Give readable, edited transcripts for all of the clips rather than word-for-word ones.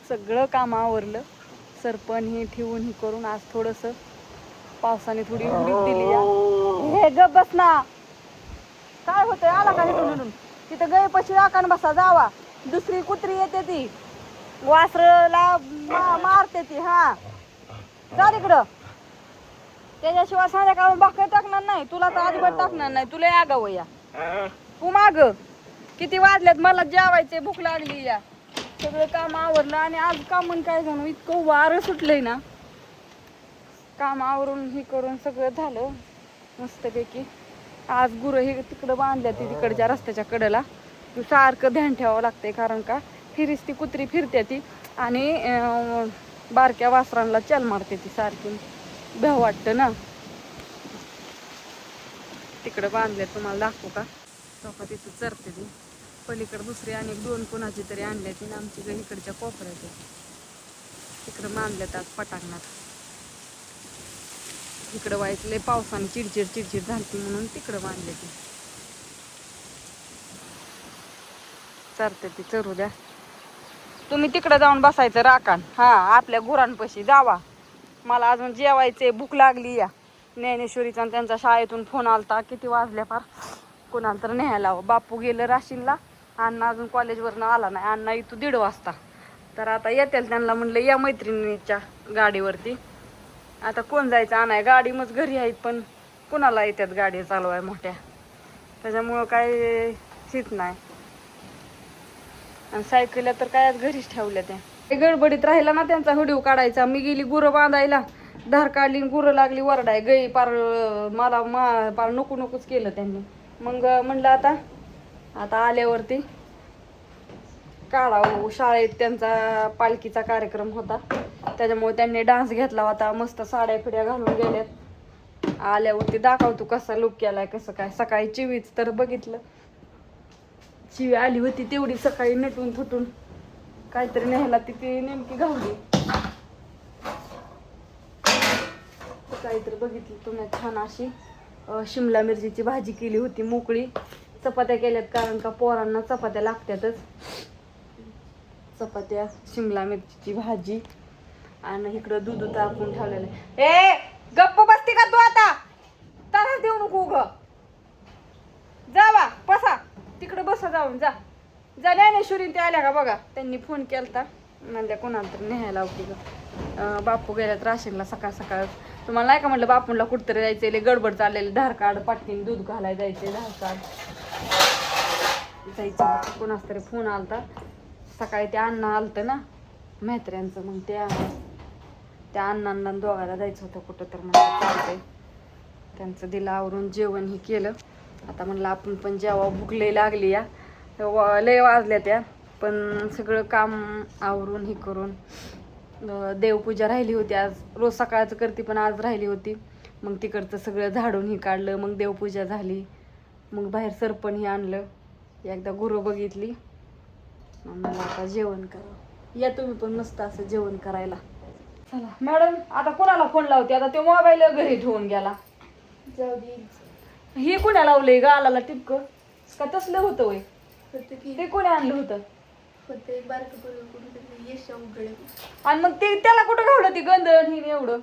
सगळं काम आवरलं. सरपण हे ठेवून हे करून आज थोडंसं पावसाने थोडी उडीत दिली या. हे गप बस ना. काय होतंय आला का हिडून हिडून तिथं गयपशी राखण बसा जावा. दुसरी कुत्री येते ती वासरला मारते ती. हा जा तिकडं. त्याच्याशिवाय संध्याकाळ भाकर टाकणार नाही तुला तर अजिबात टाकणार नाही. तुला आगाव या तू माग. किती वाजल्यात मला जेवायचे भूक लागली या. सगळं काम आवरलं आणि आज काम काय जाणू इतकं वारं सुटलंय ना. काम आवरून हे करून सगळं झालं मस्तपैकी. आज गुरं हे तिकडं बांधल्या ती तिकडच्या रस्त्याच्या कडेला. तू सारखं ध्यान ठेवावं लागतंय कारण का फिरिस्ती कुत्री फिरते ती आणि बारक्या वासरांना चल मारते ती सारखी. भ्याव वाटतं ना. तिकडं बांधले तुम्हाला दाखवू का. चौका तिथं चरते ती. पलीकडे दुसरी आणि 2 कोणाची तरी आणल्या ती आमची ग इकडच्या कोपऱ्यात तिकडं बांधल्यात आज पटांगणात. इकडं व्हायचं लय पावसाने चिडचिड झालती म्हणून तिकडं बांधले ती. चरते ती चरू द्या. तुम्ही तिकडं जाऊन बसायचं राखान. हा आपल्या गुरांपाशी जावा. मला अजून जेवायचे भूक लागली या. ज्ञानेश्वरीचा त्यांचा शाळेतून फोन आलता. किती वाजल्या फार कोणाला तर न्यायला. बापू गेलं राशीनला. अण्णा अजून कॉलेजवरनं आला नाही. अण्णा इथं 1:30 वाजता. तर आता येतील त्यांना म्हणलं या मैत्रिणीच्या गाडीवरती. आता कोण जायचं आणाय. गाडी मग घरी आहेत पण कोणाला येतात गाडी चालवाय मोठ्या. त्याच्यामुळं काय सीट नाही. आणि सायकल्या तर काय घरीच ठेवल्या त्या. गडबडीत राहिला ना त्यांचा व्हिडिओ काढायचा. मी गेली गुरं बांधायला धार काढली गुरं लागली वरडाय. गई पार मला पार नको नकोच केलं त्यांनी. मग म्हणलं आता आल्यावरती काढावं. शाळेत त्यांचा पालखीचा कार्यक्रम होता त्याच्यामुळे त्यांनी डान्स घेतला होता. मस्त साड्या फिड्या घालून गेल्यात. आल्यावरती दाखवतो कसा लुक केलाय कसं काय. सकाळी चिवीच तर बघितलं. चिवी आली होती तेवढी सकाळी नटून फुटून काहीतरी न्यायला ती नेमकी घावली. काहीतरी बघितली तुम्ही छान अशी शिमला मिरचीची भाजी केली होती मोकळी. चपात्या केल्यात कारण का पोरांना चपात्या लागतातच. चपात्या शिमला मिरचीची भाजी आणि इकडं दूध तापून ठेवलेलं आहे. ए गप्प बसती का तू आता. ताराच देऊ नको ग. जावा बसा तिकडं बसा जाऊन जा. ज्ञानेश्वरी ते आल्या का बघा. त्यांनी फोन केलता म्हणल्या कोणाला तर न्यायला होती ग. बापू गेल्यात राशीनला सकाळ सकाळ. तुम्हाला नाही का म्हटलं बापूंला कुठतरी जायचं. गडबड चाललेलं धार काढ पाटकीन दूध घालायला जायचे. धार काढ जायचं. कोणाच तरी फोन आलता सकाळी. ते अण्णा आलतं ना म्हात्र्यांचं. मग त्या अण्णांना दोघायला जायचं होतं कुठं तर म्हणलं चालतंय. त्यांचं दिलं आवरून जेवण हे केलं. आता म्हणलं आपण पण जेव्हा भूक लय लागली या. लय वाजल्या त्या पण सगळं काम आवरून हे करून. देवपूजा राहिली होती आज. रोज सकाळचं करते पण आज राहिली होती. मग तिकडचं सगळं झाडून हे काढलं. मग देवपूजा झाली. मग बाहेर सरपण हे आणलं. एकदा गुरं बघितली. मला आता जेवण करा. या तुम्ही पण मस्त असं जेवण करायला. चला मॅडम आता कोणाला फोन लावते. आता तो मोबाईल घरी ठेवून गेला. जाऊ दे. हे कोणा लावलंय गालाला टिपकं का तसलं होतं वय. ते कोणी आणलं होतं. आणि मग ते त्याला कुठं घावलं ती गंधण ही एवढं.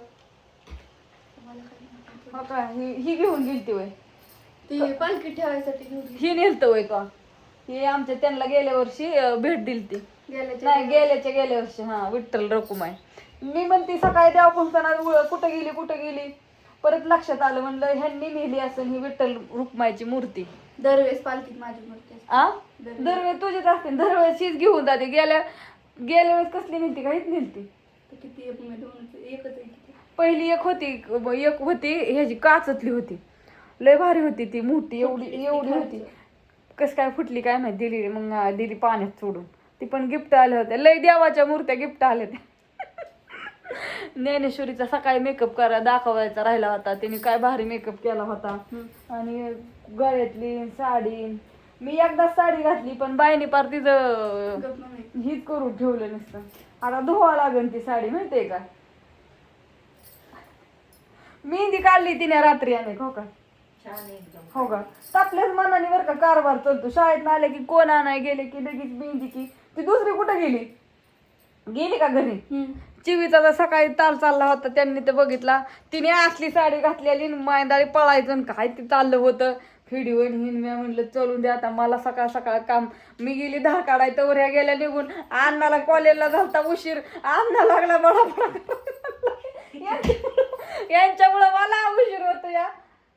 हो का ही घेऊन गेलती वय. ती पालखी ठेवायसाठी ही नेलतं वय का. ही आमच्या त्यांना गेल्या वर्षी भेट दिली ती. नाही गेल्या वर्षी. हा विठ्ठल रकुमाई. मी म्हणते सकाळी देवा पोहोचताना कुठं गेली परत लक्षात आलं म्हणलं ह्यांनी नेली असं ही विठ्ठल रुक्माईची मूर्ती. दरवेळेस पालखीत माझी मूर्ती दरवेळेस तुझीच असते. दरवेळेस हीच घेऊन जाते. गेल्या वेळेस कसली नेलती का हीच नेलती. किती एकच आहे. पहिली एक होती ह्याची काचतली होती. लय भारी होती ती मोठी एवढी होती. कस काय फुटली काय माहिती. दिली मग दिली पाण्यात सोडून. ती पण गिफ्ट आल्या होत्या. लय देवाच्या मूर्त्या गिफ्ट आल्या त्या. ज्ञानेश्वरीचा सकाळी मेकअप दाखवायचा राहिला होता. तिने काय भारी मेकअप केला होता. आणि गळ्यातली साडी मी एकदा साडी घातली पण बाईने पार तिचं हीच करून ठेवलं नसतं. आता धुवा लागेल ती साडी माहितीये का. मेहंदी काढली तिने रात्री अनेक. हो का हो का. आपल्याच मनाने बरं का कारभार चालतो. शाळेत आले की कोण आणाय गेले की लगेच मेहंदी की ती दुसरी कुठं गेली. गेली का घरी? हम्म. चिवीचा जर सकाळी ताल चालला होता त्यांनी ते बघितला, तिने असली साडी घातलेली मायदाळी पळायचं आणि काय ते चाललं होतं व्हिडिओ हिन. मी म्हणलं चलून दे आता, मला सकाळ सकाळ काम. मी गेली धार काढाय तर ह्या गेल्या निघून. अण्णाला कॉलेजला झालता उशीर, अण्णा लागला बडा यांच्यामुळं मला उशीर होतो. या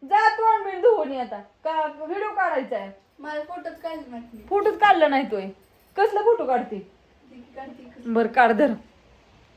जा तोंड बिंड धुवून ये आता, का व्हिडिओ काढायचा आहे? मला फोटोच काढले माहिती फोटोच काढलं नाही तोय. कसला फोटो काढते? काढते बर काढ धर.